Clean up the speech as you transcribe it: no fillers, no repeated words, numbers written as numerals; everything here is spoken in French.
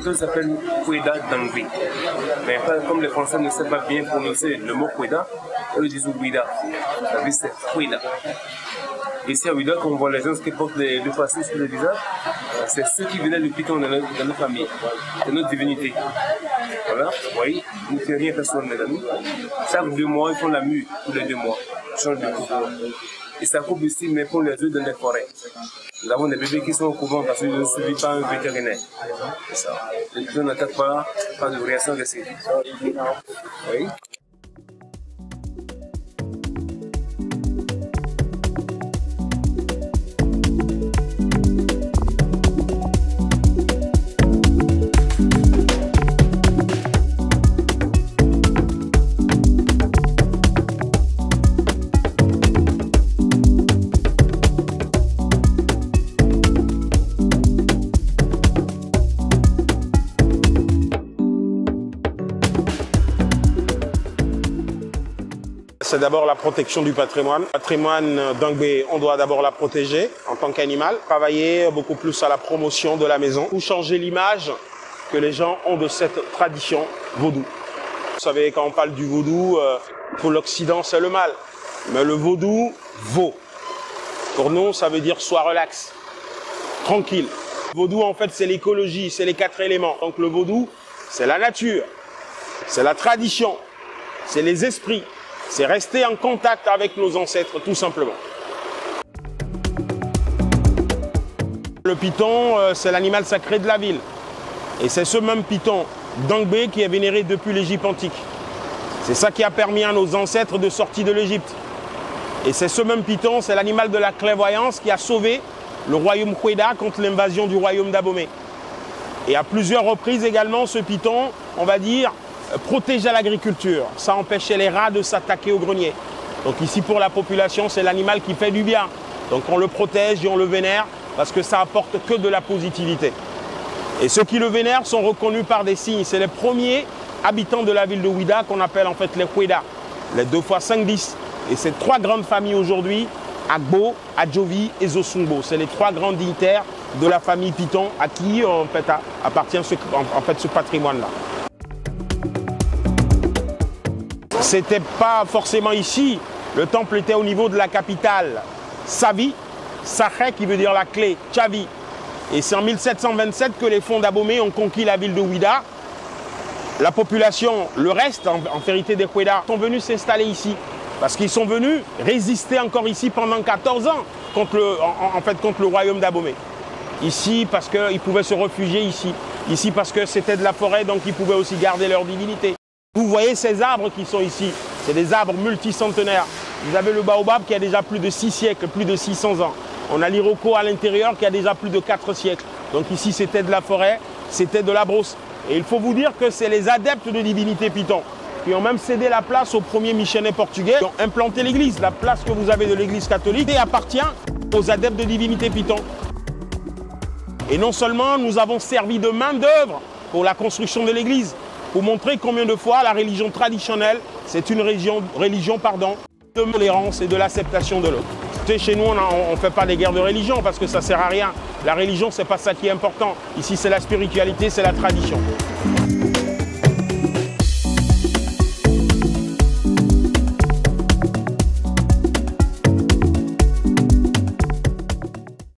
méthode s'appelle Kweda Dangbe. Mais comme les Français ne savent pas bien prononcer le mot Kweda, ils le disent Ouida. Ça veut dire c'est Kweda. Ici à Ouida, quand on voit les gens qui portent les deux faces sur le visage, c'est ceux qui venaient du Python dans notre famille, de notre divinité. Voilà, vous voyez, nous ne faisons rien personne les amis. Chaque 2 mois, ils font la mue, tous les 2 mois. Ils changent de couvent. Et ça coupe ici, mais pour les œufs dans les forêts. Nous avons des bébés qui sont au couvent parce qu'ils ne suivent pas un vétérinaire. C'est ça. Les pythons n'attaquent pas de réaction agressive. Oui. C'est d'abord la protection du patrimoine. Le patrimoine Dangbe, on doit d'abord la protéger en tant qu'animal. Travailler beaucoup plus à la promotion de la maison pour changer l'image que les gens ont de cette tradition vaudou. Vous savez, quand on parle du vaudou, pour l'Occident, c'est le mal. Mais le vaudou vaut. Pour nous, ça veut dire sois relax, tranquille. Le vaudou, en fait, c'est l'écologie, c'est les 4 éléments. Donc le vaudou, c'est la nature, c'est la tradition, c'est les esprits. C'est rester en contact avec nos ancêtres, tout simplement. Le python, c'est l'animal sacré de la ville. Et c'est ce même python, Dangbe, qui est vénéré depuis l'Égypte antique. C'est ça qui a permis à nos ancêtres de sortir de l'Égypte. Et c'est ce même python, c'est l'animal de la clairvoyance qui a sauvé le royaume Kweda contre l'invasion du royaume d'Abomey. Et à plusieurs reprises également, ce python, on va dire, protégeait l'agriculture. Ça empêchait les rats de s'attaquer au grenier. Donc ici, pour la population, c'est l'animal qui fait du bien. Donc on le protège et on le vénère parce que ça apporte que de la positivité. Et ceux qui le vénèrent sont reconnus par des signes. C'est les premiers habitants de la ville de Ouida qu'on appelle en fait les Kweda, les 2 x 5-10. Et ces 3 grandes familles aujourd'hui, Agbo, Adjovi et Zosungbo. C'est les 3 grands dignitaires de la famille Python à qui en fait, appartient ce patrimoine-là. C'était pas forcément ici. Le temple était au niveau de la capitale, Savi, Saché qui veut dire la clé, Chavi. Et c'est en 1727 que les fonds d'Abomey ont conquis la ville de Ouida. La population, le reste, en vérité des Kweda, sont venus s'installer ici. Parce qu'ils sont venus résister encore ici pendant 14 ans contre le royaume d'Abomey. Ici parce qu'ils pouvaient se réfugier ici. Ici parce que c'était de la forêt, donc ils pouvaient aussi garder leur divinité. Vous voyez ces arbres qui sont ici, c'est des arbres multicentenaires. Vous avez le baobab qui a déjà plus de 6 siècles, plus de 600 ans. On a l'iroko à l'intérieur qui a déjà plus de 4 siècles. Donc ici c'était de la forêt, c'était de la brousse. Et il faut vous dire que c'est les adeptes de divinité Python qui ont même cédé la place aux premiers missionnaires portugais qui ont implanté l'église. La place que vous avez de l'église catholique appartient aux adeptes de divinité Python. Et non seulement nous avons servi de main d'œuvre pour la construction de l'église, pour montrer combien de fois la religion traditionnelle, c'est une religion de tolérance et de l'acceptation de l'autre. Chez nous, on ne fait pas des guerres de religion parce que ça ne sert à rien. La religion, ce n'est pas ça qui est important. Ici, c'est la spiritualité, c'est la tradition.